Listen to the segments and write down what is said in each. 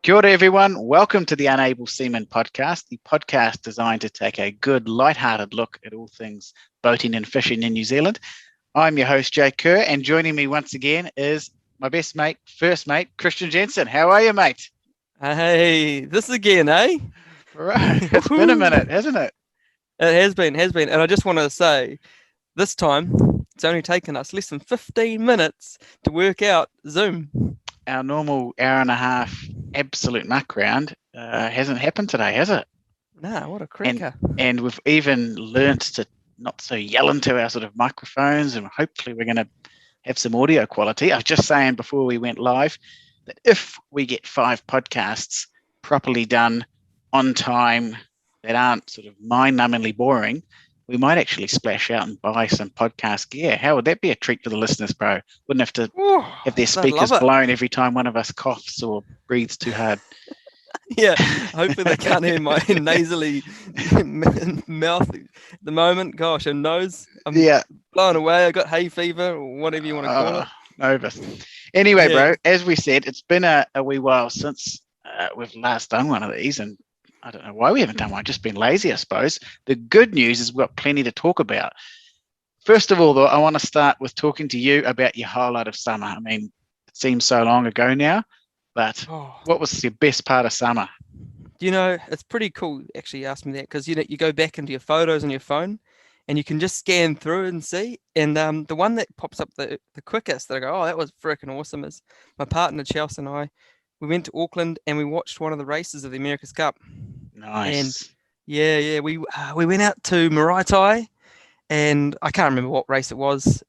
Kia ora, everyone. Welcome to the Unable Seaman podcast, the podcast designed to take a good, light-hearted look at all things boating and fishing in New Zealand. I'm your host, Jay Kerr, and joining me once again is my best mate, first mate, Christian Jensen. How are you, mate? Hey, this again, eh? Right. It's been a minute, hasn't it? It has been. And I just want to say, this time, it's only taken us less than 15 minutes to work out Zoom. Our normal hour and a half absolute muck round hasn't happened today, has it? Nah, what a cracker. And we've even learnt to not so yell into our sort of microphones, and hopefully we're going to have some audio quality. I was just saying before we went live that if we get 5 podcasts properly done on time that aren't sort of mind-numbingly boring, we might actually splash out and buy some podcast gear. How would that be a treat for the listeners, bro? Wouldn't have to have their speakers blown every time one of us coughs or breathes too hard. Yeah, hopefully they can't hear my nasally mouth at the moment. Gosh, and nose. I'm blown away. I got hay fever or whatever you want to call it. Nervous. Anyway, bro, as we said, it's been a wee while since we've last done one of these, and I don't know why we haven't done one. Just been lazy, I suppose. The good news is we've got plenty to talk about. First of all, though, I want to start with talking to you about your highlight of summer. I mean, it seems so long ago now, but what was your best part of summer? You know, it's pretty cool, actually, you asked me that, because, you know, you go back into your photos on your phone, and you can just scan through and see. And the one that pops up the quickest that I go, oh, that was freaking awesome, is my partner, Chelsea, and I. We went to Auckland and we watched one of the races of the America's Cup. Nice. And we went out to Maraetai, and I can't remember what race it was.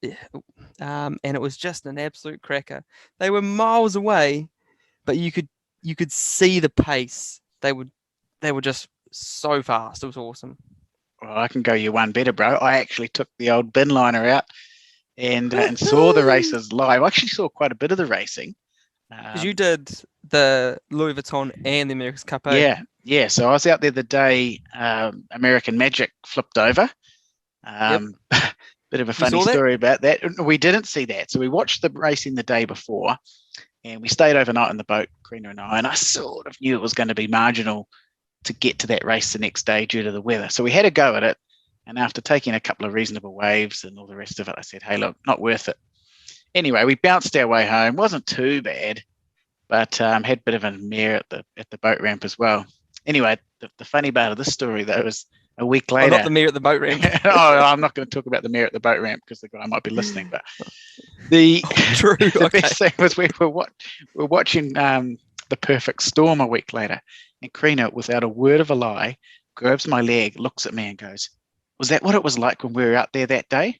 And it was just an absolute cracker. They were miles away, but you could see the pace. They were just so fast. It was awesome. Well, I can go you one better, bro. I actually took the old bin liner out and saw the races live. I actually saw quite a bit of the racing. Because you did the Louis Vuitton and the America's Cup, eh? Yeah. So I was out there the day American Magic flipped over. Bit of a funny story about that. We didn't see that. So we watched the racing the day before, and we stayed overnight on the boat, Karina and I sort of knew it was going to be marginal to get to that race the next day due to the weather. So we had a go at it. And after taking a couple of reasonable waves and all the rest of it, I said, hey, look, not worth it. Anyway, we bounced our way home. Wasn't too bad, but had a bit of a mare at the boat ramp as well. Anyway, the funny part of this story, though, is a week later. Not the mare at the boat ramp. I'm not going to talk about the mare at the boat ramp because the guy might be listening. But true. The best thing was we were watching The Perfect Storm a week later, and Karina, without a word of a lie, grabs my leg, looks at me, and goes, "Was that what it was like when we were out there that day?"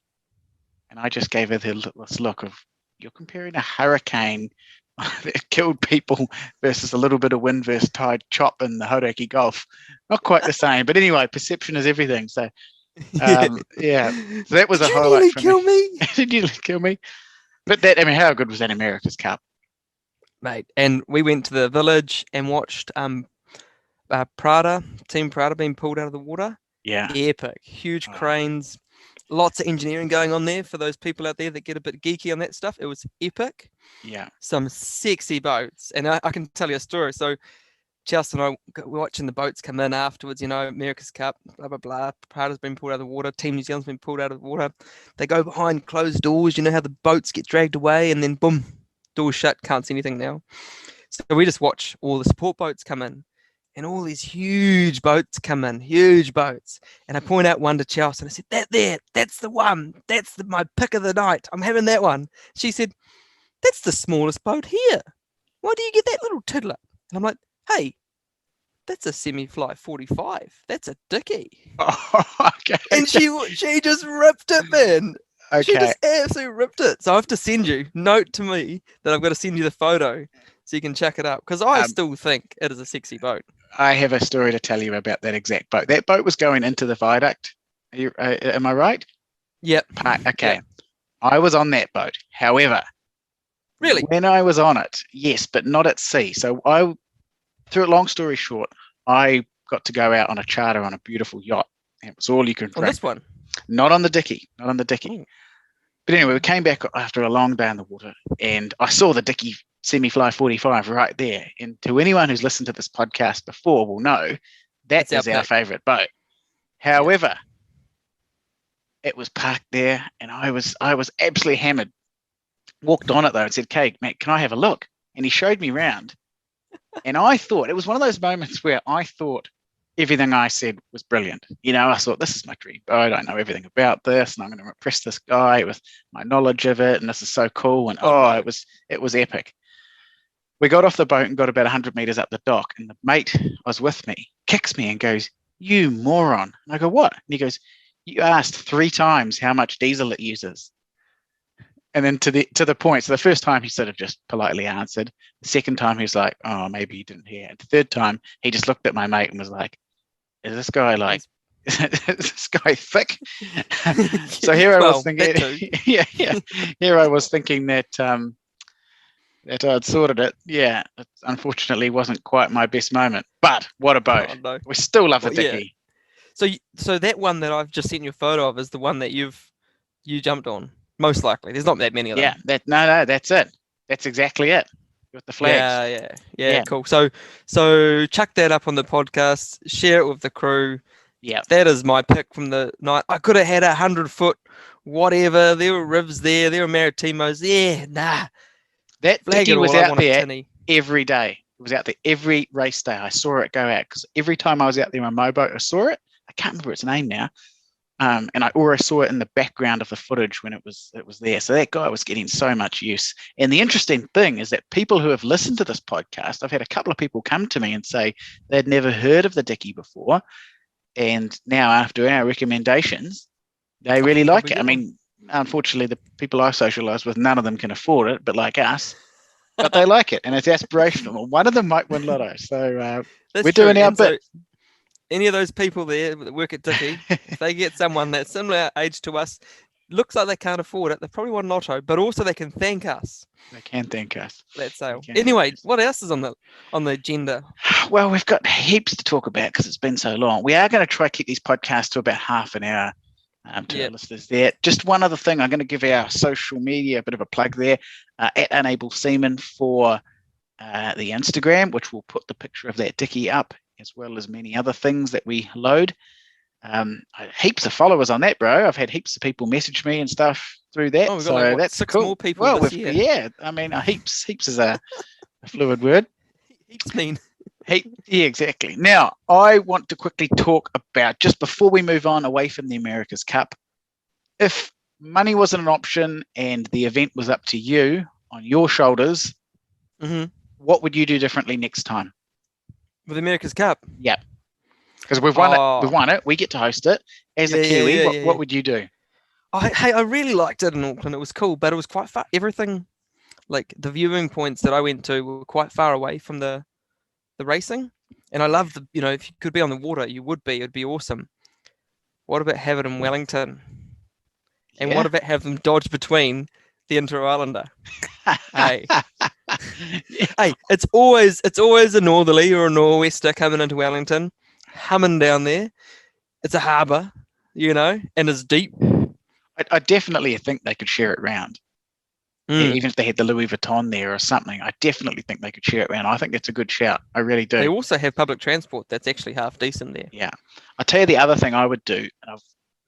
And I just gave her this look of, you're comparing a hurricane that killed people versus a little bit of wind versus tide chop in the Hauraki Gulf. Not quite the same, but anyway, perception is everything. So, So that was a highlight for me. Did you kill me? But how good was that America's Cup? Mate, and we went to the village and watched Team Prada being pulled out of the water. Yeah. Epic. Huge cranes. Lots of engineering going on there for those people out there that get a bit geeky on that stuff. It was epic. Yeah. Some sexy boats. And I can tell you a story. So Chelsea and I were watching the boats come in afterwards, you know, America's Cup, blah, blah, blah. Prada's been pulled out of the water. Team New Zealand's been pulled out of the water. They go behind closed doors. You know how the boats get dragged away and then boom, doors shut. Can't see anything now. So we just watch all the support boats come in. And all these huge boats come in, huge boats. And I point out one to Chelsea and I said, that's the one. That's my pick of the night. I'm having that one. She said, that's the smallest boat here. Why do you get that little tiddler? And I'm like, hey, that's a semi-fly 45. That's a dickie. Oh, okay. And she just ripped it, man. Okay. She just absolutely ripped it. So I have to send you, note to me that I've got to send you the photo so you can check it out. Because I still think it is a sexy boat. I have a story to tell you about that exact boat. That boat was going into the viaduct. Am I right? Yep. Okay. Yep. I was on that boat. However, really, when I was on it, yes, but not at sea. So through a long story short, I got to go out on a charter on a beautiful yacht. It was all you could bring. On this one? Not on the Dickie. Ooh. But anyway, we came back after a long day in the water, and I saw the Dickie Semi-Fly 45 right there. And to anyone who's listened to this podcast before will know that That's is our pick. favourite boat. However, it was parked there, and I was absolutely hammered. Walked on it though and said, "Kate, mate, can I have a look?" And he showed me round, and I thought it was one of those moments where I thought everything I said was brilliant. You know, I thought, this is my dream boat. I know everything about this, and I'm going to impress this guy with my knowledge of it, and this is so cool. And no. it was epic. We got off the boat and got about 100 meters up the dock, and the mate was with me kicks me and goes, "You moron!" And I go, "What?" And he goes, "You asked 3 times how much diesel it uses." And then to the point, so the first time he sort of just politely answered. The second time he was like, "Oh, maybe you didn't hear." And the third time he just looked at my mate and was like, "Is this guy like, is this guy thick?" So here I was thinking, yeah. Here I was thinking that that I'd sorted it. Yeah, it unfortunately wasn't quite my best moment. But what a boat! Oh, no. We still love the Dickie. Yeah. So that one that I've just sent you a photo of is the one that you jumped on. Most likely, there's not that many of them. Yeah, no, that's it. That's exactly it. With the flags. Yeah, cool. So chuck that up on the podcast, share it with the crew. Yeah, that is my pick from the night. I could have had 100-foot, whatever. There were ribs there. There were Maritimos. Yeah, nah. That Dickie was out there every day. It was out there every race day. I saw it go out because every time I was out there on my boat, I saw it. I can't remember its name now. And I always saw it in the background of the footage when it was there. So that guy was getting so much use. And the interesting thing is that people who have listened to this podcast, I've had a couple of people come to me and say they'd never heard of the Dickie before. And now after our recommendations, they really like it. I mean, unfortunately, the people I socialise with, none of them can afford it, but like us, but they like it. And it's aspirational. One of them might win Lotto. So we're doing our bit. Any of those people there that work at Dickie, if they get someone that's similar age to us, looks like they can't afford it, they probably won Lotto, but also they can thank us. They can thank us. That sale. Anyway, what else is on the agenda? Well, we've got heaps to talk about because it's been so long. We are going to try to keep these podcasts to about half an hour to our listeners there. Just one other thing, I'm going to give our social media a bit of a plug there, at Unable Seaman for the Instagram, which will put the picture of that Dickie up, as well as many other things that we load. Heaps of followers on that, bro. I've had heaps of people message me and stuff through that. So like, that's 6 cool. more people this year. Yeah, I mean, heaps is a fluid word. Heaps mean. Yeah, exactly. Now, I want to quickly talk about, just before we move on away from the America's Cup, if money wasn't an option and the event was up to you on your shoulders, what would you do differently next time? With America's Cup? Yeah. Because we've won it. We've won it. We get to host it. As a Kiwi, what would you do? I really liked it in Auckland. It was cool, but it was quite far. Everything, like the viewing points that I went to were quite far away from the racing. And I love if you could be on the water, you would be. It'd be awesome. What about have it in Wellington? And what about have them dodge between the Inter-Islander? Hey. Hey, it's always a northerly or a nor'wester coming into Wellington, humming down there. It's a harbour, and it's deep. I definitely think they could share it round. Yeah, even if they had the Louis Vuitton there or something, I definitely think they could share it round. I think that's a good shout. I really do. They also have public transport that's actually half decent there. Yeah. I'll tell you the other thing I would do.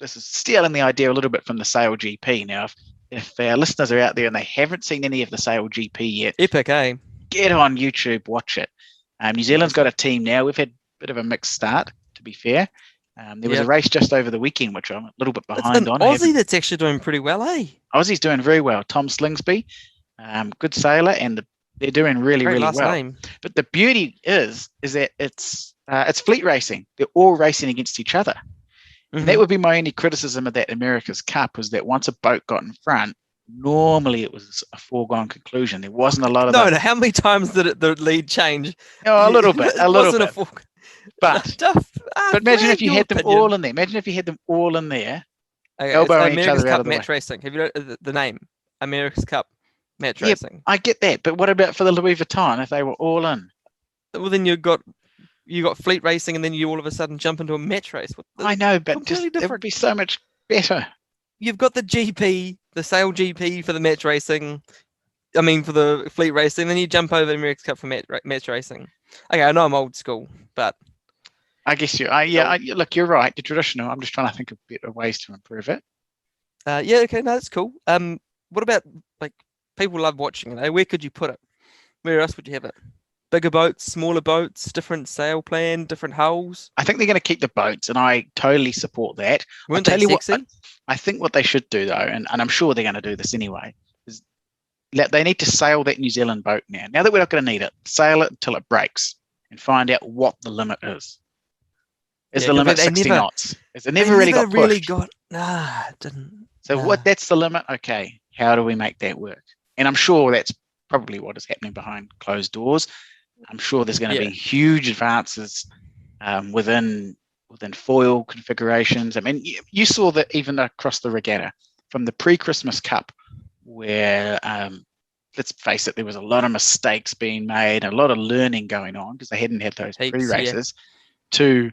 This is stealing the idea a little bit from the Sail GP. Now, if our listeners are out there and they haven't seen any of the Sail GP yet, epic, eh? Get on YouTube, watch it. New Zealand's got a team now. We've had a bit of a mixed start, to be fair. There was a race just over the weekend, which I'm a little bit behind on. Aussie that's actually doing pretty well, eh? Aussie's doing very well. Tom Slingsby, good sailor, and they're doing really, really well. Name. But the beauty is that it's fleet racing. They're all racing against each other. And that would be my only criticism of that America's Cup, was that once a boat got in front, normally it was a foregone conclusion. There wasn't a lot of No, how many times did the lead change? A little bit. But imagine if you had them all in there. Imagine if you had them all in there, elbowing each other out of the way. Match racing. Have you heard the name? America's Cup match racing. I get that, but what about for the Louis Vuitton if they were all in? Well, then you got fleet racing, and then you all of a sudden jump into a match race. I know, but it would be so much better. You've got the GP, the Sail GP for the match racing. I mean, for the fleet racing, then you jump over the Emirates Cup for match racing. Okay, I know I'm old school, but I guess look, you're right. The traditional. I'm just trying to think of better ways to improve it. yeah, okay, no, that's cool. What about like people love watching it? Where could you put it? Where else would you have it? Bigger boats, smaller boats, different sail plan, different hulls. I think they're going to keep the boats, and I totally support that. I'll Weren't tell they you what, sexy? I think what they should do though, and I'm sure they're going to do this anyway, is they need to sail that New Zealand boat now. Now that we're not going to need it, sail it until it breaks and find out what the limit is. Is Yeah, the 'cause limit they 60 never, knots? It never really got pushed. it didn't. So Nah. that's the limit. Okay, how do we make that work? And I'm sure that's probably what is happening behind closed doors. I'm sure there's going to Yeah. be huge advances within foil configurations. I mean, you saw that even across the regatta from the pre-Christmas Cup, where let's face it, there was a lot of mistakes being made, a lot of learning going on because they hadn't had those pre-races, to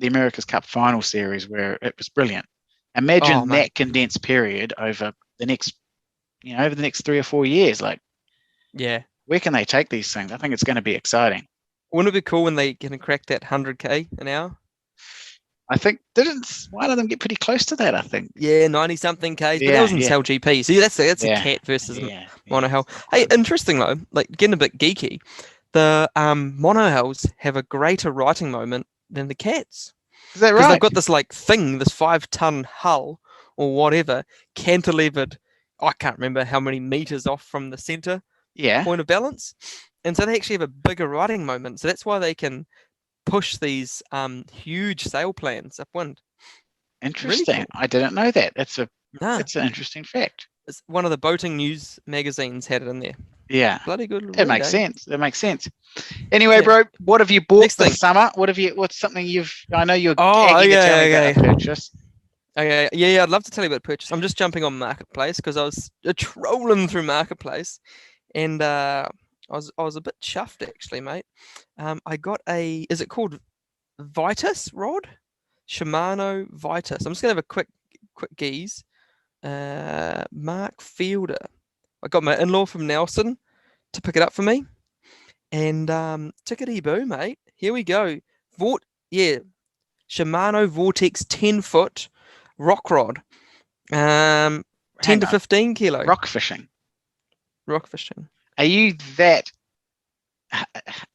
the America's Cup final series where it was brilliant. Imagine that condensed period over the next 3 or 4 years. Like, yeah, where can they take these things? I think it's going to be exciting. Wouldn't it be cool when they can crack that 100k an hour? I think didn't one of them get pretty close to that? I think. Yeah, 90 something k's, but that was in Cell GP. See, that's a cat versus monohull. Hey, interesting though, like getting a bit geeky. The monohulls have a greater righting moment than the cats. Is that right? Because they've got this like thing, this 5-ton hull or whatever, cantilevered. I can't remember how many meters off from the center point of balance, and so they actually have a bigger righting moment. So that's why they can push these huge sail plans upwind. Interesting. Really cool. I didn't know that. That's an interesting fact. It's one of the boating news magazines had it in there. Yeah. Bloody good. That makes sense. That makes sense. Anyway, bro, what have you bought this summer? What's something I know you're gagging to tell me about a purchase. Okay, yeah, I'd love to tell you about purchase. I'm just jumping on Marketplace because I was trolling through Marketplace, and I was a bit chuffed actually, mate. I got is it called Vitus rod? Shimano Vitus. I'm just gonna have a quick geeze. Mark Fielder. I got my in-law from Nelson to pick it up for me, and tickety boo, mate. Here we go. Shimano Vortex 10-foot rock rod. 10 to 15 kilo. Rock fishing. Are you that?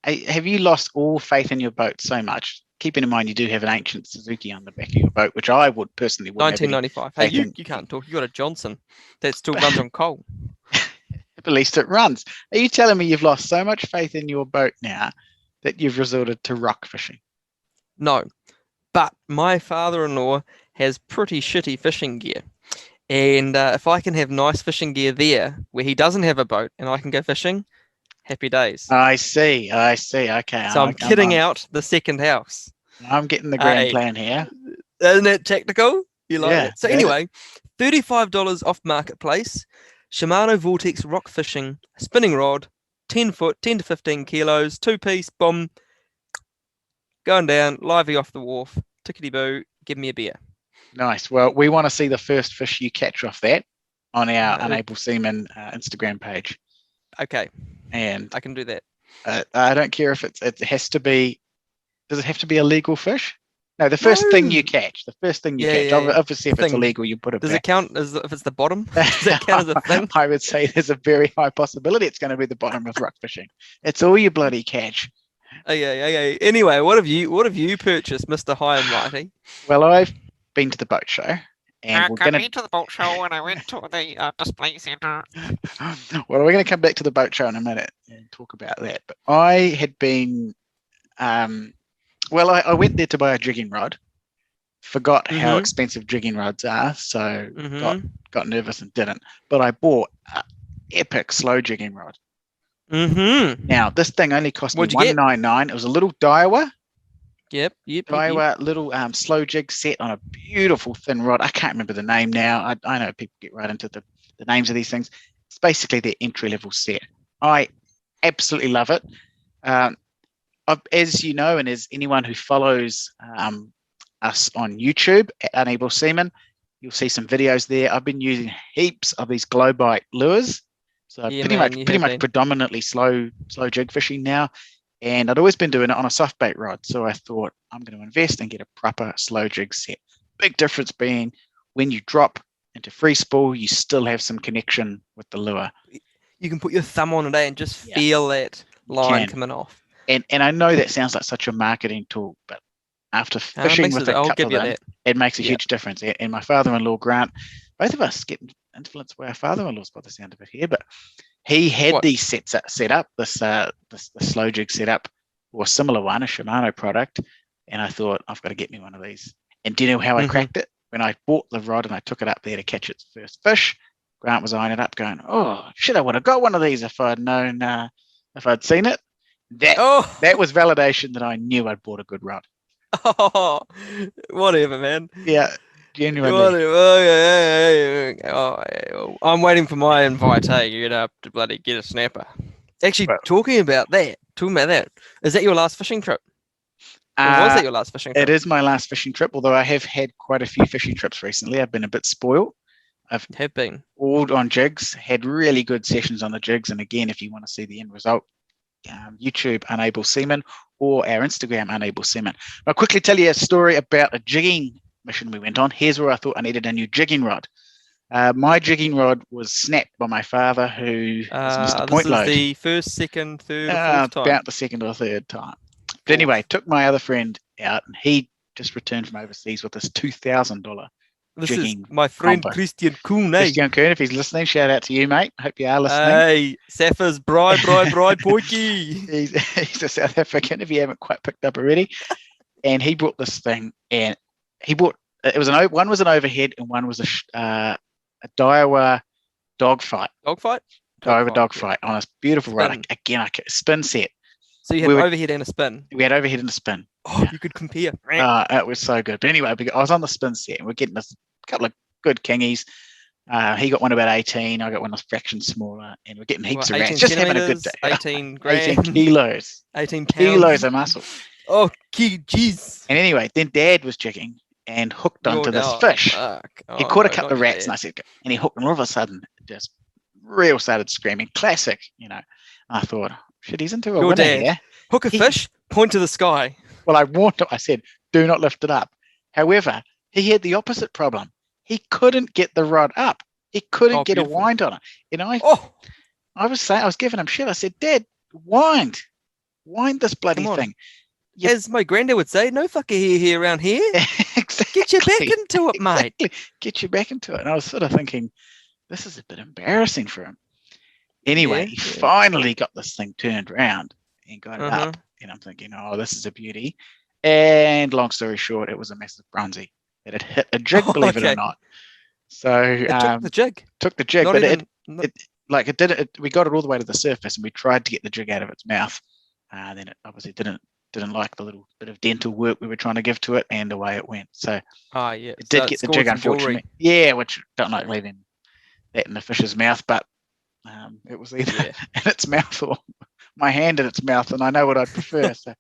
Have you lost all faith in your boat so much? Keeping in mind you do have an ancient Suzuki on the back of your boat, which I would personally 1995. Hey, you can't talk. You got a Johnson that still runs on coal. At least it runs. Are you telling me you've lost so much faith in your boat now that you've resorted to rock fishing? No, but my father-in-law has pretty shitty fishing gear. And if I can have nice fishing gear there where he doesn't have a boat and I can go fishing, happy days. I see. Okay. So I'm kitting out the second house. I'm getting the grand plan here. Isn't that tactical? You like it? So anyway, $35 off Marketplace. Shimano Vortex rock fishing spinning rod, 10-foot, 10 to 15 kilos, 2-piece, boom. Going down, lively off the wharf. Tickety boo, give me a beer. Nice. Well, we want to see the first fish you catch off that on our Unable Seaman Instagram page. Okay. And I can do that. I don't care if it has to be. Does it have to be a legal fish? No, the first thing you catch. The first thing you catch. Yeah. Obviously, if it's illegal, you put it back. Does it count if it's the bottom? Does that count as a thing? I would say there's a very high possibility it's going to be the bottom of rock fishing. It's all you bloody catch. Okay. Anyway, what have you purchased, Mr. High and Mighty? Well, I've been to the boat show. And I've been to the boat show and I went to the display centre. Well, we're going to come back to the boat show in a minute and talk about that. But I had been, I went there to buy a jigging rod, forgot how expensive jigging rods are, so got nervous and didn't. But I bought an epic slow jigging rod. Now, this thing only cost me $199. It was a little Daiwa. Yep. Daiwa little slow jig set on a beautiful thin rod. I can't remember the name now. I know people get right into the names of these things. It's basically their entry-level set. I absolutely love it. As you know, and as anyone who follows us on YouTube at Unable Seaman, you'll see some videos there. I've been using heaps of these Globite lures. So Yeah, pretty man, much you pretty have much been. predominantly slow jig fishing now. And I'd always been doing it on a soft bait rod. So I thought I'm going to invest and get a proper slow jig set. Big difference being when you drop into free spool, you still have some connection with the lure. You can put your thumb on it and just Yeah. feel that You line can. coming off. And I know that sounds like such a marketing tool, but after fishing with a I'll couple give of you them, that. it makes a Yeah. huge difference. And my father-in-law, Grant, both of us get influenced by our father-in-laws by the sound of it here, but he had What? these sets set up, this slow jig setup, or a similar one, a Shimano product, and I thought, I've got to get me one of these. And do you know how I cracked it? When I bought the rod and I took it up there to catch its first fish, Grant was eyeing it up going, oh, shit, I would have got one of these if I'd known, if I'd seen it. That was validation that I knew I'd bought a good rod. Oh, whatever, man. Yeah, genuinely. Whatever. Oh, yeah, well, I'm waiting for my invite. You know, to bloody get a snapper. Actually, Well, talking about that, is that your last fishing trip? Or was that your last fishing trip? It is my last fishing trip, although I have had quite a few fishing trips recently. I've been a bit spoiled. Have been. All on jigs, had really good sessions on the jigs. And again, if you want to see the end result, YouTube Unable Seaman or our Instagram Unable Seaman. I'll quickly tell you a story about a jigging mission we went on. Here's where I thought I needed a new jigging rod. My jigging rod was snapped by my father, who was Mr. Point This Load. is the first, second, third, or fourth time. About the second or third time. But anyway, took my other friend out, and he just returned from overseas with this $2,000 This is jigging my friend combo. Christian Kuhn. Christian Kuhn, if he's listening, shout out to you, mate. Hope you are listening. Hey, Safa's bride, Poiky. He's a South African, if you haven't quite picked up already. And he brought this thing, and he brought one was an overhead, and one was a Daiwa dogfight. Dogfight? Daiwa dogfight on a beautiful rod. Spin. Again, a spin set. So you had overhead and a spin. We had overhead and a spin. Oh, you could compare. It was so good. But anyway, I was on the spin set, and we're getting a couple of good kingies. He got one about 18. I got one a fraction smaller, and we're getting heaps of rats. Just having a good day. 18 grams. 18 kilos. 18 pounds. Kilos of muscle. Oh, jeez. And anyway, then Dad was jigging and hooked onto this fish. He caught a couple of rats, and I said, and he hooked, and all of a sudden, just real started screaming. Classic, you know. I thought, shit, he's into a winner Dad. here. Hook a fish, point to the sky. Well, I warned him. I said, do not lift it up. However, he had the opposite problem. He couldn't get the rod up. He couldn't get beautiful. a wind on it. You know, I was giving him shit. I said, Dad, wind this bloody thing. As my granddad would say, no fucker here around here. Exactly. Get your back into it, mate. Get your back into it. And I was sort of thinking, this is a bit embarrassing for him. Anyway, he finally got this thing turned around and got it up. And I'm thinking, oh, this is a beauty. And long story short, it was a massive bronzy. It had hit a jig, believe it or not. So it took the jig. Took the jig, not but even, we got it all the way to the surface, and we tried to get the jig out of its mouth. Then it obviously didn't like the little bit of dental work we were trying to give to it, and away it went. So it did get the jig, unfortunately. Yeah, which don't like leaving that in the fish's mouth, but it was either in its mouth or my hand in its mouth, and I know what I'd prefer. So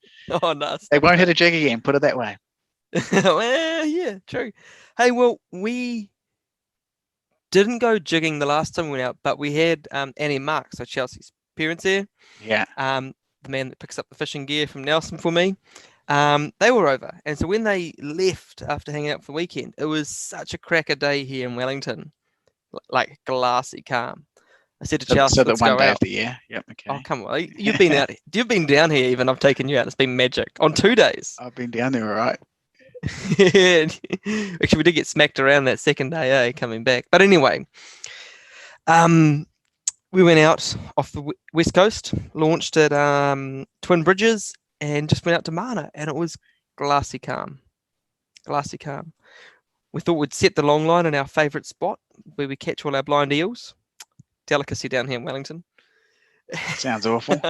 nice. They won't hit a jig again, put it that way. Well, yeah, true. Hey, well, we didn't go jigging the last time we went out, but we had Annie and Mark, so Chelsea's parents there. Yeah. The man that picks up the fishing gear from Nelson for me. They were over. And so when they left after hanging out for the weekend, it was such a cracker day here in Wellington, like glassy calm. I said to Chelsea, so that one day out. of the year. Yep. Okay. Oh, come on. You've been out. You've been down here even. I've taken you out. It's been magic on 2 days. I've been down there, all right. Actually, we did get smacked around that second day, coming back. But anyway, we went out off the west coast, launched at Twin Bridges, and just went out to Mana, and it was glassy calm. Glassy calm. We thought we'd set the long line in our favourite spot where we catch all our blind eels. Delicacy down here in Wellington. Sounds awful.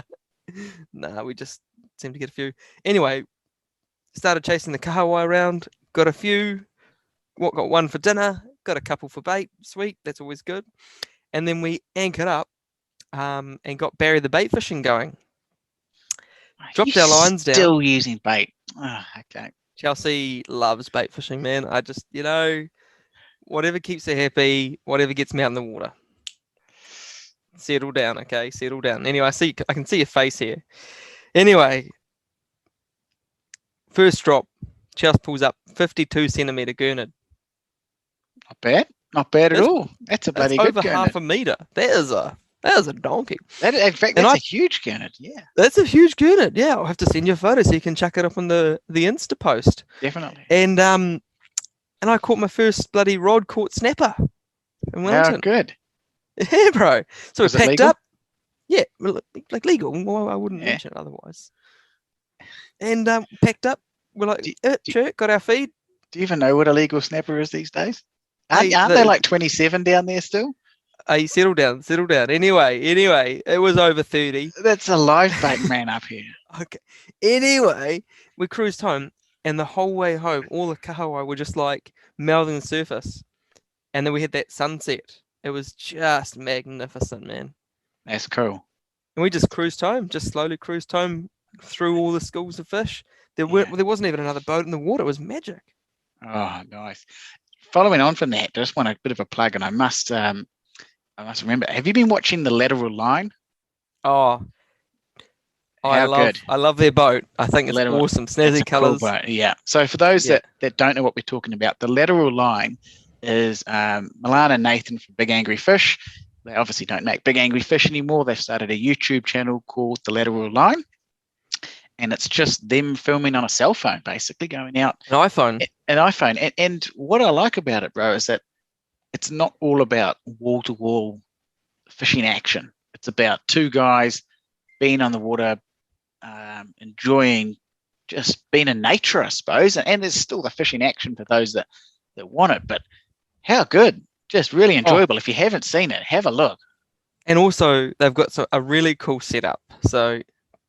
Nah, we just seem to get a few. Anyway, started chasing the kahawai around, got a few, got one for dinner, got a couple for bait, sweet, that's always good. And then we anchored up and got Barry the bait fishing going. Dropped our lines down. Still using bait. Oh, okay. Chelsea loves bait fishing, man. I just, whatever keeps her happy, whatever gets me out in the water. Settle down, okay? Settle down. Anyway, I can see your face here. Anyway, first drop, Chelsea pulls up 52 centimetre gurnard. Not bad. Not bad at That's- all. That's a That's bloody good over half gurnard. a metre. That is a donkey. In fact, And that's a huge gurnard. Yeah, That's a huge gurnard. Yeah, I'll have to send you a photo so you can chuck it up on the Insta post. definitely. And I caught my first bloody rod caught snapper in How Wellington. good. Yeah, bro. So Was we it packed legal? up. Yeah, like legal. Well, I wouldn't Yeah. mention it otherwise. And packed up. We're like, Do- sure, got our feed. Do you even know what a legal snapper is these days? Aren't, Hey, aren't they like 27 down there still? Hey, settle down. Anyway, it was over 30. That's a live bait man up here. Okay. Anyway, we cruised home, and the whole way home, all the kahawai were just like mouthing the surface. And then we had that sunset. It was just magnificent, man. That's cool. And we just cruised home, just slowly cruised home through all the schools of fish. There wasn't even another boat in the water. It was magic. Oh, nice. Following on from that, I just want a bit of a plug, and I must remember. Have you been watching the Lateral Line? Oh, How good. I love their boat. I think it's Lateral- awesome. It's Snazzy a cool colours. boat, yeah. So for those Yeah. that don't know what we're talking about, the Lateral Line is Milan and Nathan from Big Angry Fish. They obviously don't make Big Angry Fish anymore. They've started a YouTube channel called The Lateral Line. And it's just them filming on a cell phone, basically going out An iPhone. an iPhone. And what I like about it, bro, is that it's not all about wall-to-wall fishing action. It's about two guys being on the water, enjoying just being in nature, I suppose. And there's still the fishing action for those that want it. But how good. Just really enjoyable. If you haven't seen it, have a look. And also, they've got a really cool setup. So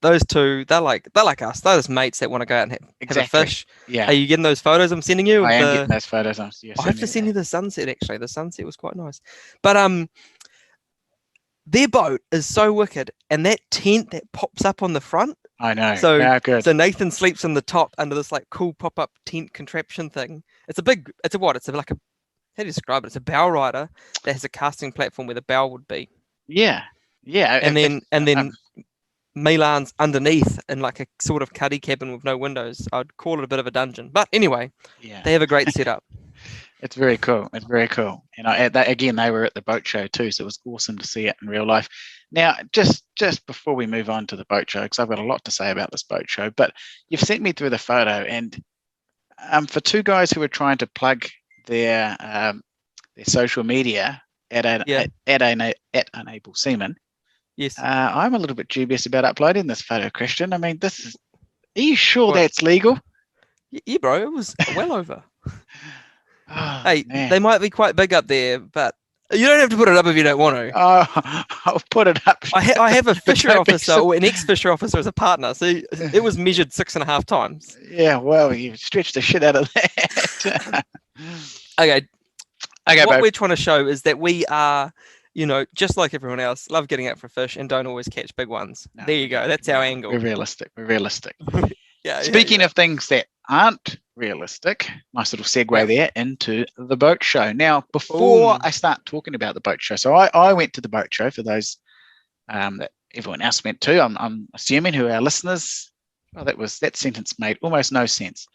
those two, they're like us. They're just mates that want to go out and have a Exactly. fish. Yeah. Are you getting those photos I'm sending you? I am getting those photos. I have to send you the sunset, actually. The sunset was quite nice. But their boat is so wicked. And that tent that pops up on the front. I know. So- how good. So Nathan sleeps on the top under this like cool pop-up tent contraption thing. It's like a, how do you describe it? It's a bow rider that has a casting platform where the bow would be. Yeah. Yeah. And then um, Milan's underneath in like a sort of cuddy cabin with no windows. I'd call it a bit of a dungeon. But anyway, yeah. they have a great setup. It's very cool. It's very cool. And they were at the boat show too, so it was awesome to see it in real life. Now, just before we move on to the boat show, because I've got a lot to say about this boat show, but you've sent me through the photo, and for two guys who are trying to plug their social media at Unable Seaman, Yes. I'm a little bit dubious about uploading this photo, Christian. I mean, are you sure What? that's legal? Yeah, bro, it was well over. Oh, Hey, man. they might be quite big up there, but you don't have to put it up if you don't want to. Oh, I'll put it up. I have a fisher don't be officer so- or an ex-fisher officer as a partner, so it was measured 6.5 times. Yeah, well, you stretched the shit out of that. Okay, Okay, what babe. we're trying to show is that we are, just like everyone else, love getting out for fish and don't always catch big ones. No, There you go. That's our angle. We're realistic. We're realistic. Yeah. Speaking of things that aren't realistic, nice little segue there into the boat show. Now, before Boom. I start talking about the boat show, so I went to the boat show for those that everyone else went to. I'm assuming who are our listeners. Oh, that sentence made almost no sense.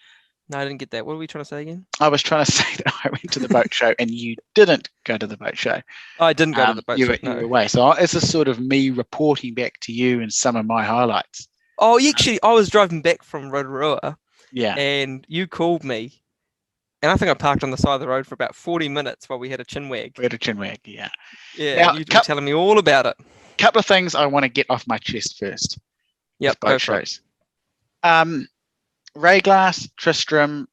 No, I didn't get that. What are we trying to say again? I was trying to say that I went to the boat show and you didn't go to the boat show. Oh, I didn't go to the boat you show. were, you were No. away. So this is sort of me reporting back to you and some of my highlights. Oh, actually, I was driving back from Rotorua Yeah. and you called me. And I think I parked on the side of the road for about 40 minutes while we had a chinwag. We had a chinwag, yeah. Yeah, Now, you were telling me all about it. Couple of things I want to get off my chest first. Yep, with boat go for it. shows. Ray Glass, Tristram,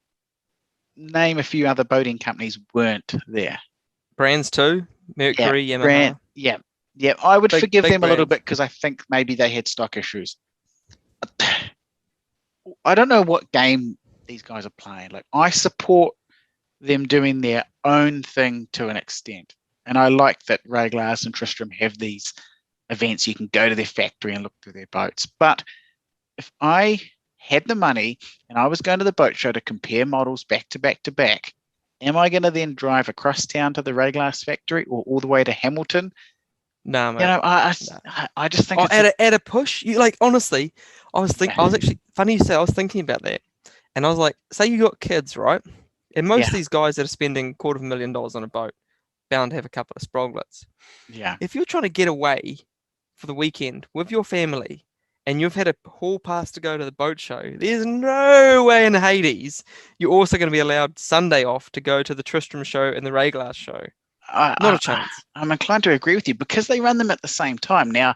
name a few other boating companies weren't there. Brands too, Mercury, Yamaha. Yeah. I would Big- forgive big them a little brands. bit because I think maybe they had stock issues. I don't know what game these guys are playing. Like, I support them doing their own thing to an extent. And I like that Ray Glass and Tristram have these events. You can go to their factory and look through their boats. But if I had the money and I was going to the boat show to compare models back to back to back, am I going to then drive across town to the Ray Glass factory or all the way to Hamilton Nah, You mate. know, Nah. I just think Oh, it's at a push, you like honestly, I was Yeah. actually funny you say. I was thinking about that, and I was like, say you got kids, right? And most Yeah. of these guys that are spending $250,000 on a boat, bound to have a couple of sproglets. yeah. If you're trying to get away for the weekend with your family, and you've had a hall pass to go to the boat show, there's no way in Hades you're also going to be allowed Sunday off to go to the Tristram show and the Rayglass show. Not a chance. I'm inclined to agree with you because they run them at the same time. Now,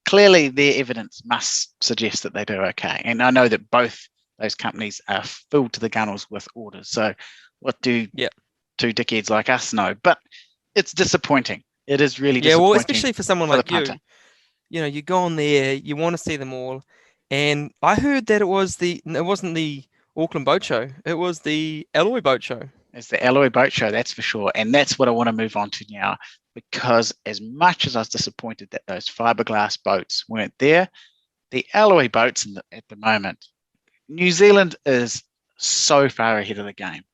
clearly, their evidence must suggest that they do okay. And I know that both those companies are filled to the gunnels with orders. So, what do Yep. two dickheads like us know? But it's disappointing. It is really Yeah, well, disappointing. especially for someone for the like you. punter. You know, you go on there, you want to see them all. And I heard that it wasn't the Auckland Boat Show, it was the Alloy Boat Show. It's the Alloy Boat Show, that's for sure. And that's what I want to move on to now, because as much as I was disappointed that those fiberglass boats weren't there, the alloy boats at the moment, New Zealand is so far ahead of the game.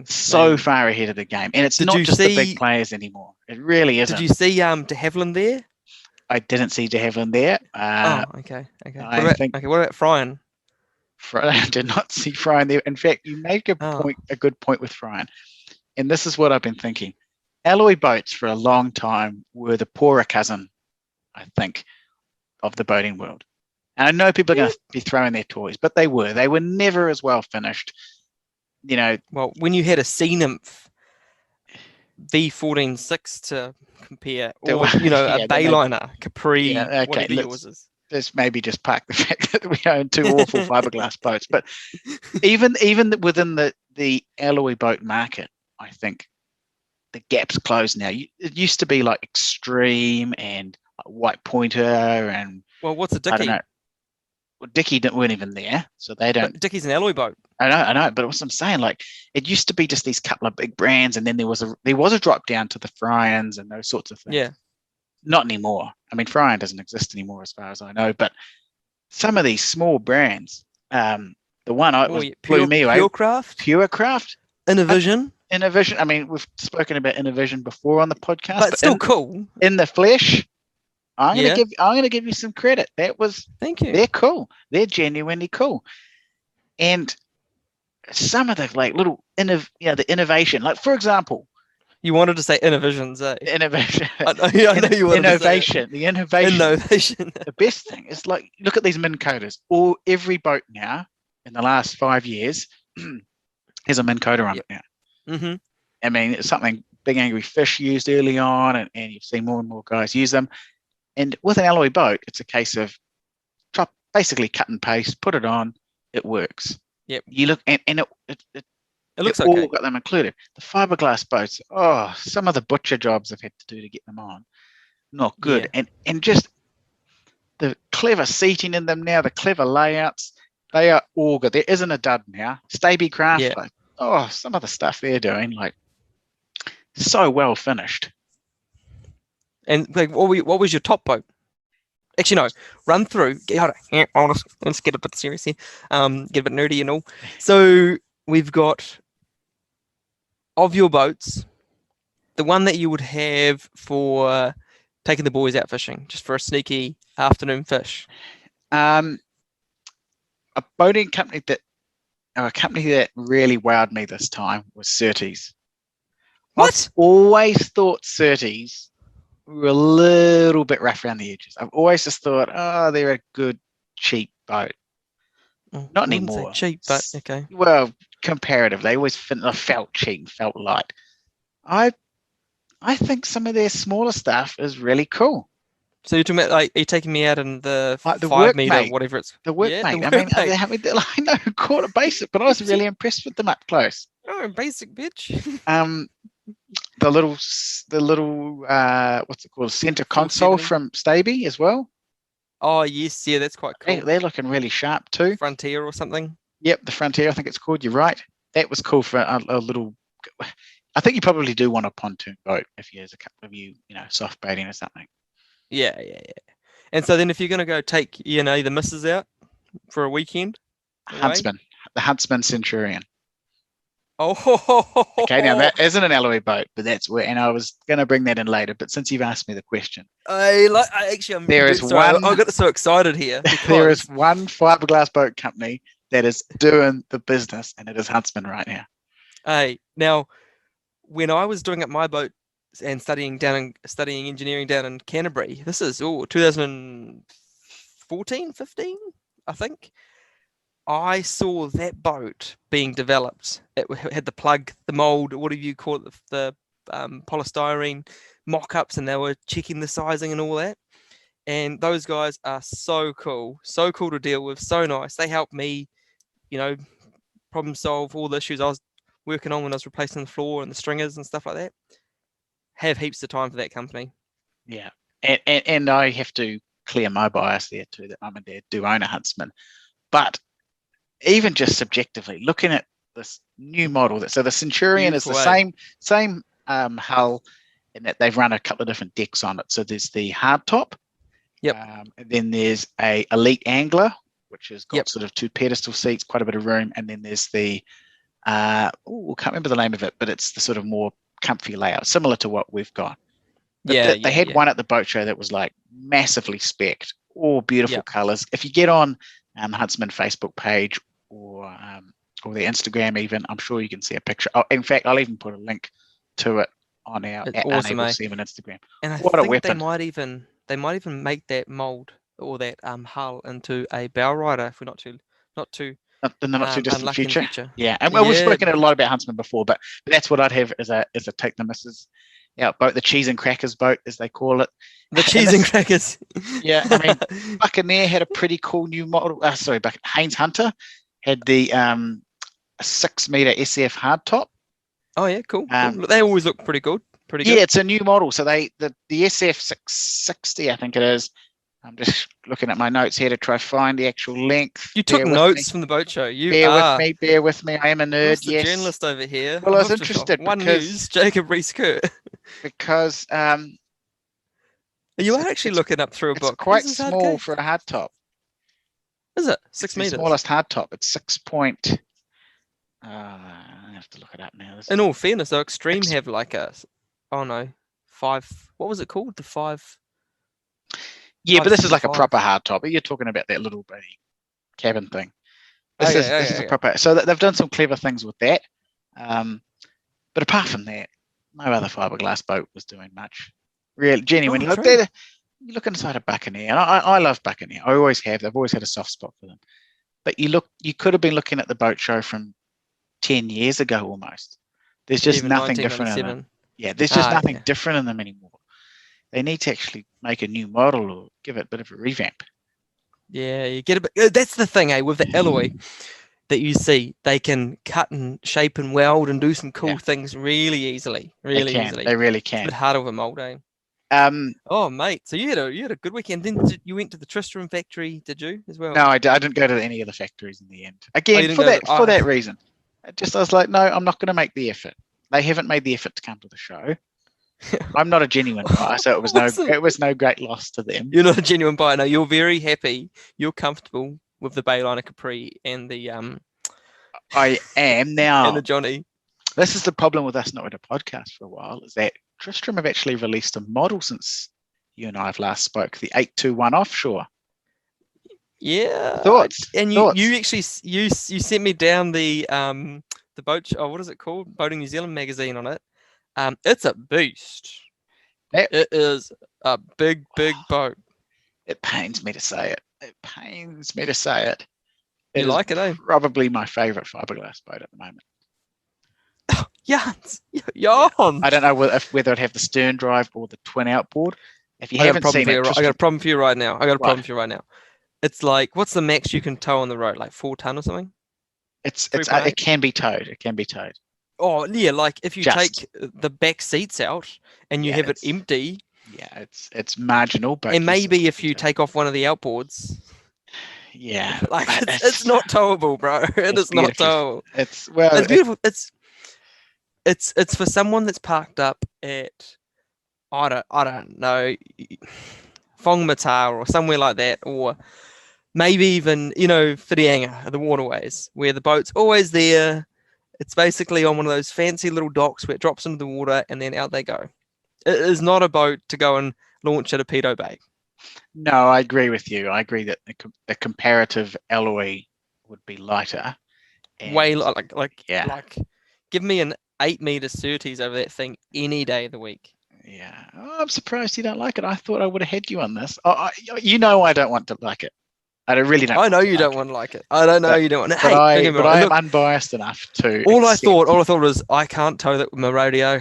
So far ahead of the game. And it's Did not you just the big see- players anymore. It really isn't. Did you see de Havilland there? I didn't see De Havilland there. Okay. I think What about Fryan? I did not see Fryan there. In fact, you make a good point with Fryan. And this is what I've been thinking. Alloy boats for a long time were the poorer cousin, I think, of the boating world. And I know people are going to be throwing their toys, but they were. They were never as well finished. You know. Well, when you had a Sea Nymph V14.6 to compare, or a Bayliner, Capri, whatever yours is. Let's maybe just park the fact that we own two awful fiberglass boats. But even within the alloy boat market, I think the gap's closed now. It used to be like Extreme and White Pointer and what's a Dickie? I don't know. Well, Dickie weren't even there, so they don't. But Dickie's an alloy boat. I know, but what I'm saying, like, it used to be just these couple of big brands, and then there was a drop down to the Fryans and those sorts of things. Yeah. Not anymore. I mean, Fryan doesn't exist anymore, as far as I know. But some of these small brands, the one blew me away. Purecraft, Innovision. I mean, we've spoken about Innovision before on the podcast, but still cool. In the flesh, I'm going to give you some credit. Thank you. They're cool. They're genuinely cool. And some of the little the innovation, like for example, you wanted to say Innovisions, eh? Innovation. I know you wanted innovation. To say the innovation. Innovation. The best thing is look at these min coaters. Every boat now in the last 5 years has a min coater on it now. Mm-hmm. I mean, it's something Big Angry Fish used early on, and you've seen more and more guys use them. And with an alloy boat, it's a case of basically cut and paste, put it on, it works. Yep. You look and it looks okay. All got them included. The fiberglass boats, some of the butcher jobs I've had to do to get them on, not good. Yeah. And just the clever seating in them now, the clever layouts, they are all good. There isn't a dud now. Staby Craft, some of the stuff they're doing, so well finished. And what was your top boat? Actually, no. Run through. Let's get a bit serious here. Get a bit nerdy and all. So we've got, of your boats, the one that you would have for taking the boys out fishing, just for a sneaky afternoon fish. A boating company that really wowed me this time was Surtees. What? I've always thought Surtees were a little bit rough around the edges. I've always just thought, they're a good, cheap boat. Not anymore. Cheap, but okay. Well, comparatively, they always felt cheap, felt light. I think some of their smaller stuff is really cool. So you're talking about are you taking me out in the 5 meter, whatever it's the workmate? I know, quarter basic, but I was really impressed with them up close. Oh, basic bitch. The little what's it called? Center console from Staby as well. Oh yes, yeah, that's quite cool. They're looking really sharp too. Frontier or something. Yep, the Frontier, I think it's called. You're right. That was cool for a little. I think you probably do want a pontoon boat if there's a couple of you, soft baiting or something. Yeah. And so then if you're going to go take, the missus out for a weekend. The Huntsman Centurion. Oh, Okay, now that isn't an alloy boat, but that's where, and I was going to bring that in later, but since you've asked me the question, there is sorry, one, I got so excited here there is because one fiberglass boat company that is doing the business, and it is Huntsman right now. now when I was doing up my boat and studying engineering down in Canterbury, this is 2014, 15, I think. I saw that boat being developed. It had the plug, the mold, whatever you call it, the polystyrene mock-ups, and they were checking the sizing and all that. And those guys are so cool to deal with, so nice. They helped me, problem solve all the issues I was working on when I was replacing the floor and the stringers and stuff like that. Have heaps of time for that company. Yeah, and I have to clear my bias there too, that mum and dad do own a Huntsman, but even just subjectively looking at this new model, so the Centurion Beautiful, is the same hull, in that they've run a couple of different decks on it. So there's the hardtop, and then there's a Elite Angler, which has got sort of two pedestal seats, quite a bit of room, and then there's the I can't remember the name of it, but it's the sort of more comfy layout, similar to what we've got. They had one at the boat show that was like massively specced, all beautiful colors. If you get on Huntsman Facebook page or their Instagram, even, I'm sure you can see a picture. Oh, in fact, I'll even put a link to it on our awesome, Unable 7 Instagram. And I what a think weapon! they might even make that mold or that hull into a bow rider if we're not too In the not too distant unlucky future. in the future. Yeah, and we've spoken a lot about Huntsman before, but that's what I'd have as a take the missus out boat, the cheese and crackers boat, as they call it. The cheese and crackers. Yeah, I mean, Buccaneer had a pretty cool new model. Haynes Hunter had the 6-meter SF hardtop. Oh yeah, cool. They always look pretty good. Yeah, it's a new model. So the SF 660, I think it is. I'm just looking at my notes here to try find the actual length. You took notes from the boat show. Bear with me. I am a nerd. The journalist over here. Well, I was interested News, Jacob Rees-Kurt. Because you are actually looking up through a book. It's quite small for a hardtop. Is it 6 meters? The smallest hardtop. It's 6 point. I have to look it up now. In all fairness, though, Extreme have like a 5. What was it called? The 5. Yeah, but this is like a proper hardtop. You're talking about that little bitty cabin thing. This is a proper. So they've done some clever things with that. But apart from that, no other fiberglass boat was doing much. Really, genuinely. You look inside a Buccaneer, and I love Buccaneer. I always have. I've always had a soft spot for them. But you could have been looking at the boat show from 10 years ago almost. There's just nothing different in them. Yeah, there's just nothing different in them anymore. They need to actually make a new model or give it a bit of a revamp. Yeah, you get a bit. That's the thing, with the alloy that you see, they can cut and shape and weld and do some cool things really easily. Easily. They really can. It's a bit harder of a mold, eh? Oh, mate. So you had a good weekend. Then you went to the Tristram factory, did you, as well? No, I didn't go to any of the factories in the end. Again, for that reason. I was like, no, I'm not going to make the effort. They haven't made the effort to come to the show. I'm not a genuine buyer, so it was no great loss to them. You're not a genuine buyer. No, you're very happy. You're comfortable with the Bayliner Capri and the I am now. And the Johnny. This is the problem with us not with a podcast for a while, is that Tristram have actually released a model since you and I have last spoke, the 821 offshore. Yeah. Thoughts? And you actually you sent me down the boat. What is it called? Boating New Zealand magazine on it. It's a beast. It is a big boat. It pains me to say it. You like it, eh? Probably my favourite fiberglass boat at the moment. Yans. I don't know whether it'd have the stern drive or the twin outboard. If you haven't seen it, I got a problem for you right now. It's like, what's the max you can tow on the road? Like 4 ton or something? It can be towed. Oh yeah, like if you take the back seats out and you have it empty. Yeah, it's marginal, but and maybe if you take off one of the outboards. Yeah, like it's not towable, bro. It is not towable. It's beautiful. It's for someone that's parked up at I don't know, Whangamata or somewhere like that, or maybe even Whitianga, the waterways, where the boat's always there. It's basically on one of those fancy little docks where it drops into the water and then out they go. It is not a boat to go and launch at a pedo bay. No, I agree with you. I agree that the comparative alloy would be lighter. Way And like give me an 8-meter Surtees over that thing any day of the week. yeah. Oh, I'm surprised you don't like it. I thought I would have had you on this. You know I don't want to like it. I really don't. I know want to you like don't it. want to like it. I don't know But- you don't want to. But Hey, don't I, get me but wrong. I am Look, unbiased enough to. all I accept- thought was I can't tow that with my rodeo.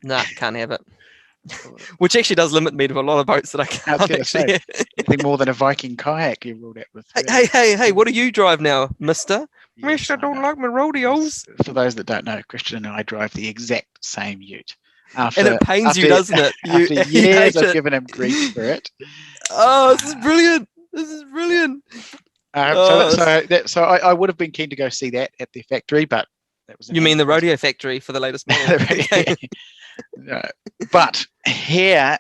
Nah, can't have it. Which actually does limit me to a lot of boats that I I was can't gonna actually. say, anything more than a Viking kayak you ruled out with. Hey! What do you drive now, Mister? Yes, Mister, I don't know. like my rodeos. For those that don't know, Christian and I drive the exact same ute. And it pains you, doesn't it? After You years hate of it. giving him grief for it. Oh, this is brilliant. This is brilliant. So I would have been keen to go see that at the factory, but that was. You mean the rodeo factory for the latest model? Okay. No. But here,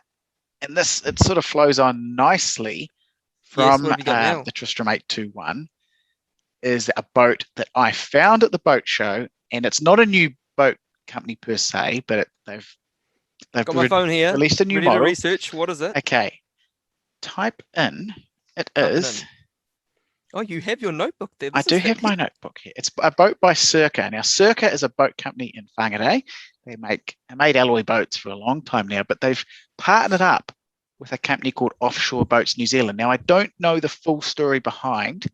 and this it sort of flows on nicely from what have you got now? the Tristram 821, is a boat that I found at the boat show, and it's not a new boat company per se, but they've Got my phone here. released a new Ready to model. research. What is it? Okay, type in. It Type it is. in. Oh, you have your notebook there. I do have my notebook here. It's a boat by Circa. Now, Circa is a boat company in Whangarei. They made alloy boats for a long time now, but they've partnered up with a company called Offshore Boats New Zealand. Now, I don't know the full story behind.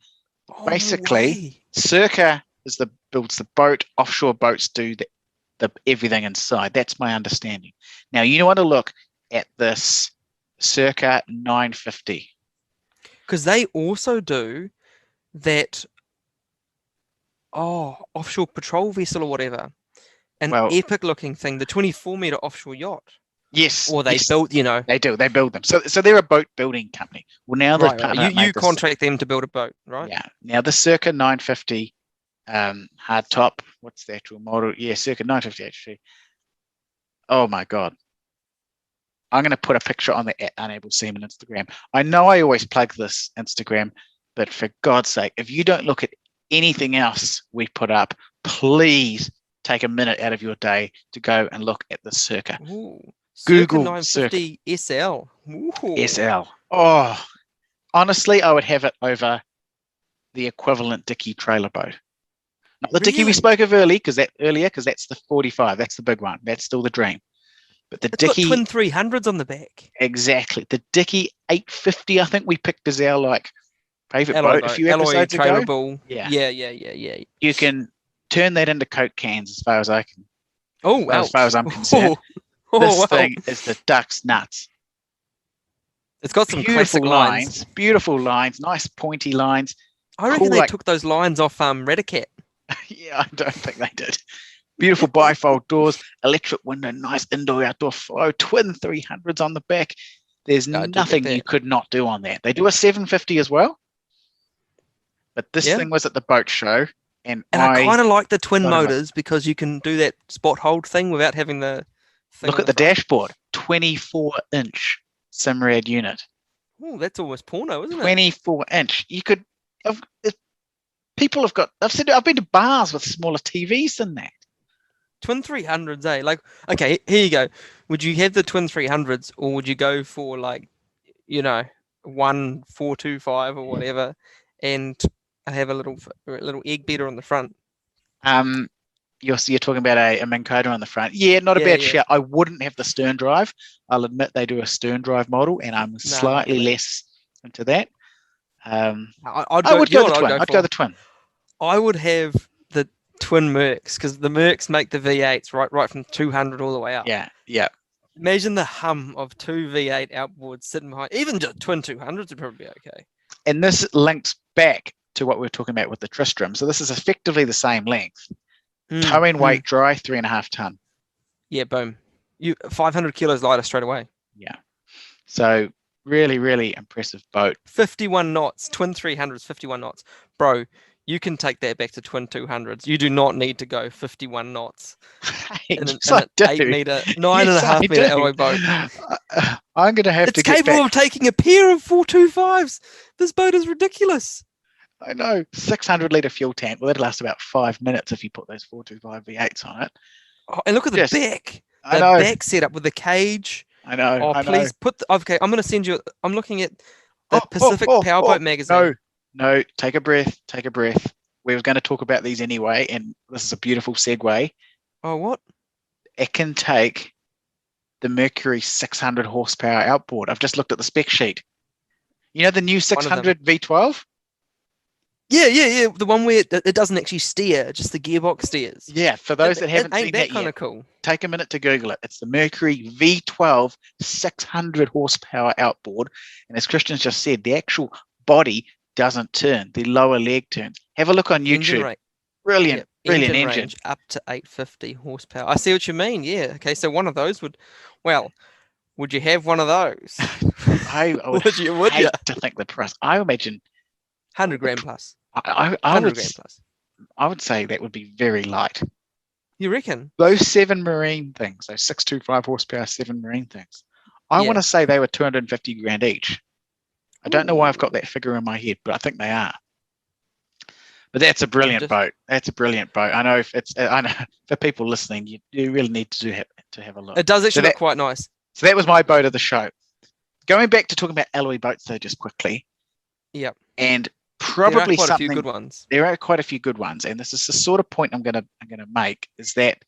Oh, Basically, Circa builds the boat. Offshore Boats do the everything inside. That's my understanding. Now, you want to look at this Circa 950. because they also do that. Oh, offshore patrol vessel or whatever. An epic looking thing, the 24-meter offshore yacht. Yes. Or they yes, built, They do. They build them. So they're a boat building company. Well, now they've partnered. You contract them to build a boat, right? Yeah. Now the Circa 950 hard top. What's the actual model? Yeah, Circa 950 actually. Oh my God. I'm going to put a picture on the Unable Seaman Instagram. I know I always plug this Instagram, but for God's sake, if you don't look at anything else we put up, please take a minute out of your day to go and look at the Circa. Ooh, Google Circa 950 SL. Ooh. SL. Oh, honestly, I would have it over the equivalent Dickie trailer boat. Not the Dickie we spoke of earlier, because that's the 45. That's the big one. That's still the dream. But the It's Dickie, got twin 300s on the back. exactly. The Dickie 850, I think we picked as our favorite boat a few episodes trailer ago. bull. Yeah. You can turn that into Coke cans, as far as I can. Oh, wow. As far as I'm concerned. This thing is the duck's nuts. It's got some classic lines. Beautiful lines, nice pointy lines. I reckon they took those lines off Redicat. Yeah, I don't think they did. Beautiful bifold doors, electric window, nice indoor-outdoor flow, twin 300s on the back. There's nothing you could not do on that. They do a 750 as well. But this thing was at the boat show. And I kind of like the twin motors because you can do that spot hold thing without having the thing. Look at the dashboard. 24-inch Simrad unit. Oh, that's almost porno, isn't it? 24-inch. You could... People have got... I've been to bars with smaller TVs than that. Twin 300s, eh? Like, okay, here you go. Would you have the twin 300s or would you go for 1425 or whatever and have a little egg beater on the front? You're talking about a Minn Kota on the front. Yeah, not a bad shout. I wouldn't have the stern drive. I'll admit they do a stern drive model, and I'm slightly less into that. I would go the twin. I'd go the twin. I would have the twin Mercs because the Mercs make the V8s right from 200 all the way up. Yeah. Imagine the hum of two V8 outboards sitting behind. Even just twin 200s would probably be okay. And this links back to what we were talking about with the Tristram. So this is effectively the same length. Towing weight dry, 3.5 ton. Yeah, boom. 500 kilos lighter straight away. Yeah. So really, really impressive boat. 51 knots, twin 300s, 51 knots. Bro, you can take that back to twin 200s. You do not need to go 51 knots in an 8-meter, 9.5 meter alloy boat. I'm going to have to get It's capable of taking a pair of 425s. This boat is ridiculous. I know. 600-litre fuel tank. Well, that'd last about 5 minutes if you put those 425 V8s on it. Oh, and look at the Just- back. I The know. back setup with the cage. I know. Oh, I know. please put. Okay, I'm going to send you. I'm looking at the Pacific Powerboat magazine. No. Take a breath. Take a breath. We were going to talk about these anyway, and this is a beautiful segue. Oh, what? It can take the Mercury 600 horsepower outboard. I've just looked at the spec sheet. You know the new 600 V12? Yeah. The one where it doesn't actually steer, just the gearbox steers. Yeah, for those that haven't seen Ain't that kind yet, of cool. take a minute to Google it. It's the Mercury V12 600 horsepower outboard. And as Christian's just said, the actual body doesn't turn. The lower leg turns. Have a look on Engine YouTube. rate. Brilliant, brilliant engine. Range up to 850 horsepower. I see what you mean. Yeah. Okay. So one of those would you have one of those? I would Would you? hate to think the price. I imagine 100 grand plus. I 100 would grand plus. I would say that would be very light. You reckon? Those 7 Marine things, those 625 horsepower 7 Marine things, I want to say they were 250 grand each. I don't know why I've got that figure in my head, but I think they are. But that's a brilliant boat. That's a brilliant boat. I know I know for people listening, you really need to have a look. It does actually look quite nice. So that was my boat of the show. Going back to talking about alloy boats, though, just quickly. Yep. And probably there are quite something. A few good ones. There are quite a few good ones, and this is the sort of point I'm gonna make is that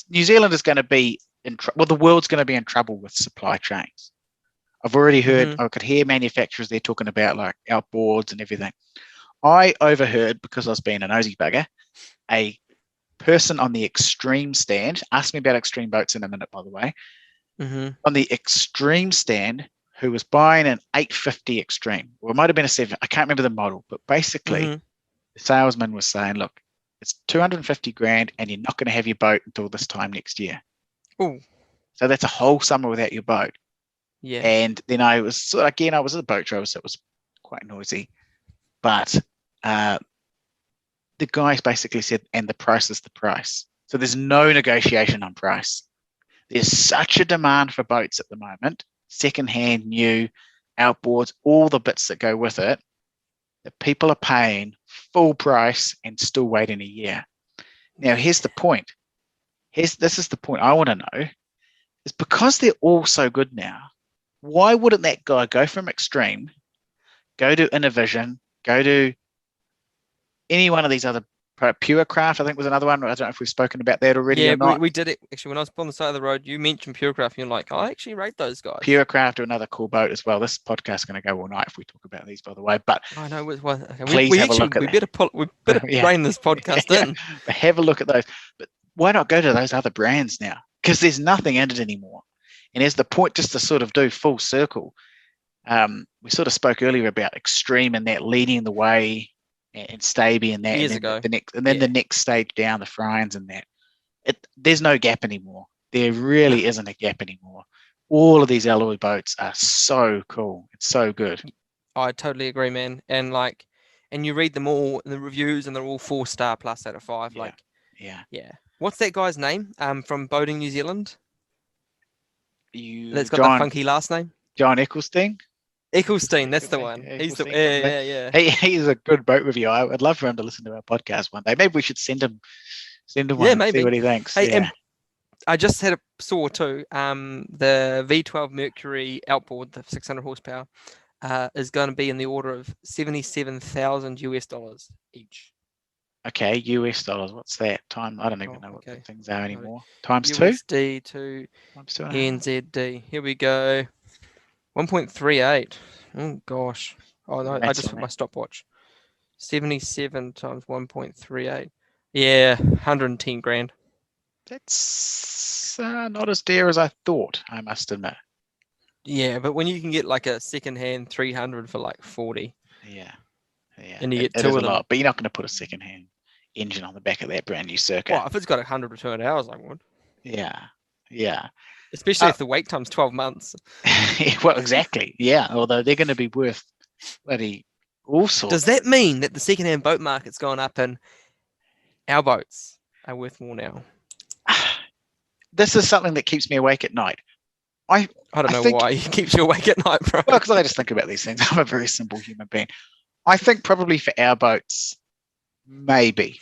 New Zealand is going to be the world's going to be in trouble with supply chains. I've already heard, I could hear manufacturers there talking about like outboards and everything. I overheard, because I was being a nosy bugger, a person on the Extreme stand, ask me about Extreme boats in a minute, by the way, on the Extreme stand, who was buying an 850 Extreme, or it might have been a 7, I can't remember the model, but basically the salesman was saying, look, it's 250 grand and you're not going to have your boat until this time next year. Ooh. So that's a whole summer without your boat. Yeah. And then I was at a boat show, so it was quite noisy. But the guys basically said, and the price is the price. So there's no negotiation on price. There's such a demand for boats at the moment, secondhand, new, outboards, all the bits that go with it, that people are paying full price and still waiting a year. Now, here's the point. This is the point I want to know. Is because they're all so good now, why wouldn't that guy go from Extreme, go to Innovision, go to any one of these other, Purecraft, I think was another one. I don't know if we've spoken about that already or not. We did it. Actually, when I was on the side of the road, you mentioned Purecraft, and you're like, I actually rate those guys. Purecraft are another cool boat as well. This podcast is going to go all night if we talk about these, by the way. But I know. Okay. Please have a look at that. We better rein this podcast in. But have a look at those. But why not go to those other brands now? Because there's nothing in it anymore. And as the point, just to sort of do full circle, we sort of spoke earlier about Extreme and that leading the way, and Staby and that. Years and then ago. The next stage down, the Fryans and that. There's no gap anymore. There really isn't a gap anymore. All of these alloy boats are so cool. It's so good. I totally agree, man. And you read them all in the reviews, and they're all 4-star plus out of 5. Yeah. What's that guy's name? From Boating New Zealand. That's got John, the funky last name. John Ecclestein. Ecclestein, that's the one. He's the yeah. He's a good boat reviewer. I'd love for him to listen to our podcast one day. Maybe we should send him one. Yeah, maybe. See what he thinks. Hey, and I just saw too. The V12 Mercury outboard, the 600 horsepower, is going to be in the order of $77,000 USD each. Okay, US dollars. What's that? I don't even know what the things are anymore. Times USD 2? Times 2 NZD. Here we go. 1.38. Oh gosh. Oh no, I just put my stopwatch. 77 times 1.38. Yeah, 110 grand. That's not as dear as I thought, I must admit. Yeah, but when you can get like a second-hand 300 for like 40. Yeah. And you get two of them. Lot, but you're not going to put a second-hand engine on the back of that brand new Circa. Well, if it's got 100 return hours, I would. Yeah. Especially if the wait time's 12 months. Well, exactly. Yeah, although they're going to be worth bloody all sorts. Does that mean that the second-hand boat market's gone up and our boats are worth more now? This is something that keeps me awake at night. I don't know think, why he keeps you awake at night, bro. well, because I just think about these things. I'm a very simple human being. I think probably for our boats, maybe.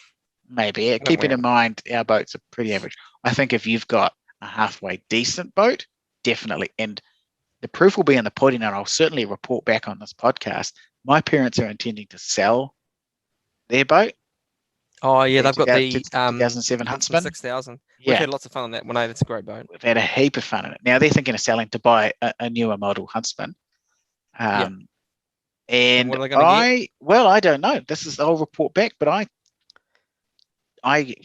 Keeping in mind our boats are pretty average. I think if you've got a halfway decent boat, definitely. And the proof will be in the pudding, and I'll certainly report back on this podcast. My parents are intending to sell their boat. Oh yeah, they've got the 2007 Huntsman. 6000. Yeah. We've had lots of fun on that one. That's a great boat. We've had a heap of fun in it. Now they're thinking of selling to buy a newer model Huntsman. Yeah. And what are they going to get? I don't know. I'll report back, but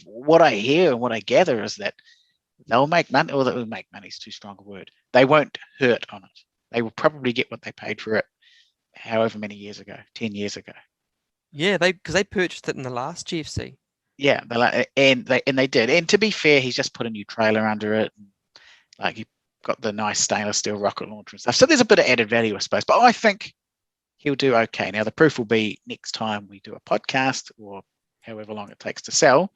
what I hear and what I gather is that they'll make money, or that will make money is too strong a word. They won't hurt on it. They will probably get what they paid for it, however many years ago, 10 years ago. Yeah, because they purchased it in the last GFC. Yeah, and they did. And to be fair, he's just put a new trailer under it. Like he got the nice stainless steel rocket launcher and stuff. So there's a bit of added value, I suppose. But I think he'll do okay. Now the proof will be next time we do a podcast, or however long it takes to sell.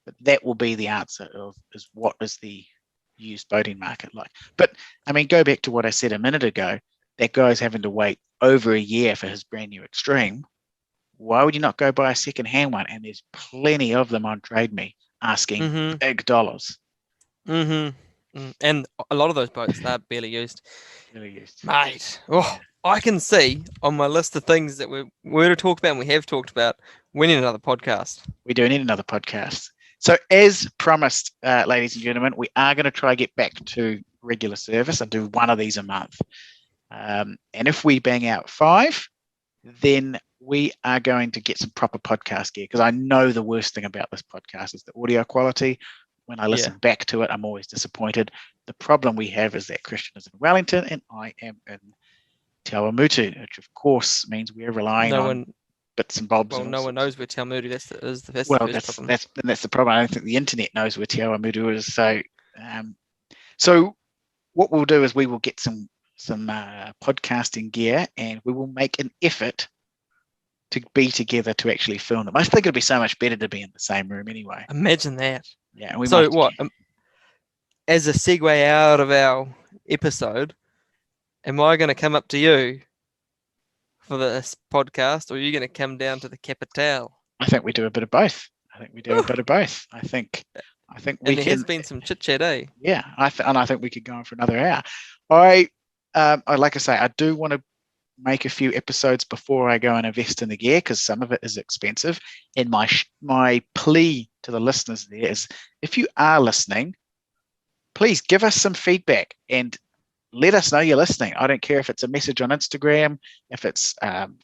But that will be the answer is what is the used boating market like. But I mean, go back to what I said a minute ago. That guy's having to wait over a year for his brand new Extreme. Why would you not go buy a second-hand one? And there's plenty of them on Trade Me asking big dollars. And a lot of those boats, they're barely used. Mate, I can see on my list of things that we're to talk about, and we have talked about, we need another podcast. We do need another podcast. So as promised, ladies and gentlemen, we are going to try to get back to regular service and do one of these a month. And if we bang out 5, then we are going to get some proper podcast gear, because I know the worst thing about this podcast is the audio quality. When I listen back to it, I'm always disappointed. The problem we have is that Christian is in Wellington and I am in Te Awamutu, which of course means we're relying on bits and bobs. Well, no one knows where Te Awamutu is. That's the first problem. That's the problem. I don't think the internet knows where Te Awamutu is. So what we'll do is we will get some podcasting gear, and we will make an effort to be together to actually film them. I think it'd be so much better to be in the same room anyway. Imagine that. Yeah. As a segue out of our episode, am I going to come up to you for this podcast, or are you going to come down to the capital? I think we do a bit of both. I think we there has been some chit chat, eh? Yeah, I think we could go on for another hour. Like I say, I do want to make a few episodes before I go and invest in the gear, because some of it is expensive. And my plea to the listeners there is, if you are listening, please give us some feedback and let us know you're listening. I don't care if it's a message on Instagram, if it's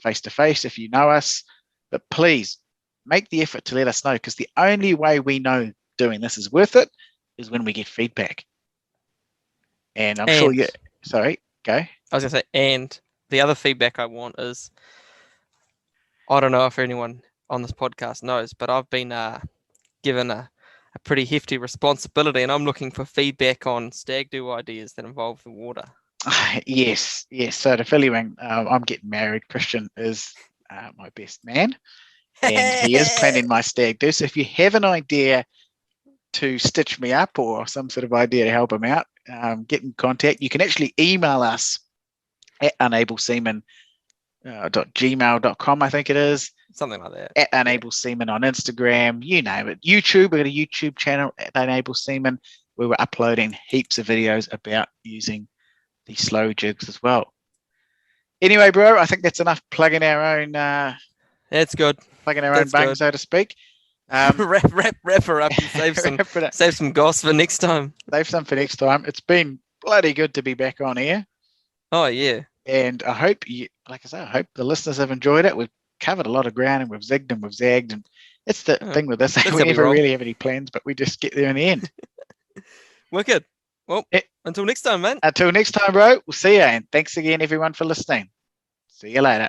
face-to-face, if you know us, but please make the effort to let us know, because the only way we know doing this is worth it is when we get feedback. And I'm sure you... Sorry, go. I was going to say, and the other feedback I want is, I don't know if anyone on this podcast knows, but I've been given a pretty hefty responsibility, and I'm looking for feedback on stag do ideas that involve the water. Yes. So to fill you in, I'm getting married. Christian is my best man, and he is planning my stag do. So if you have an idea to stitch me up, or some sort of idea to help him out, get in contact. You can actually email us at unableseaman.gmail.com, I think it is. Something like that. At unableseaman on Instagram, you name it. YouTube, we've got a YouTube channel at unableseaman, where we're uploading heaps of videos about using the slow jigs as well. Anyway, bro, I think that's enough plugging our own. That's good. Plugging our own bung, so to speak. Wrap her up and save some goss for next time. Save some for next time. It's been bloody good to be back on here. Oh yeah. And I hope I hope the listeners have enjoyed it. We've covered a lot of ground, and we've zigged and we've zagged, and it's the thing with this. We never really have any plans, but we just get there in the end. Wicked. Well, until next time, man. Until next time, bro. We'll see you, and thanks again, everyone, for listening. See you later.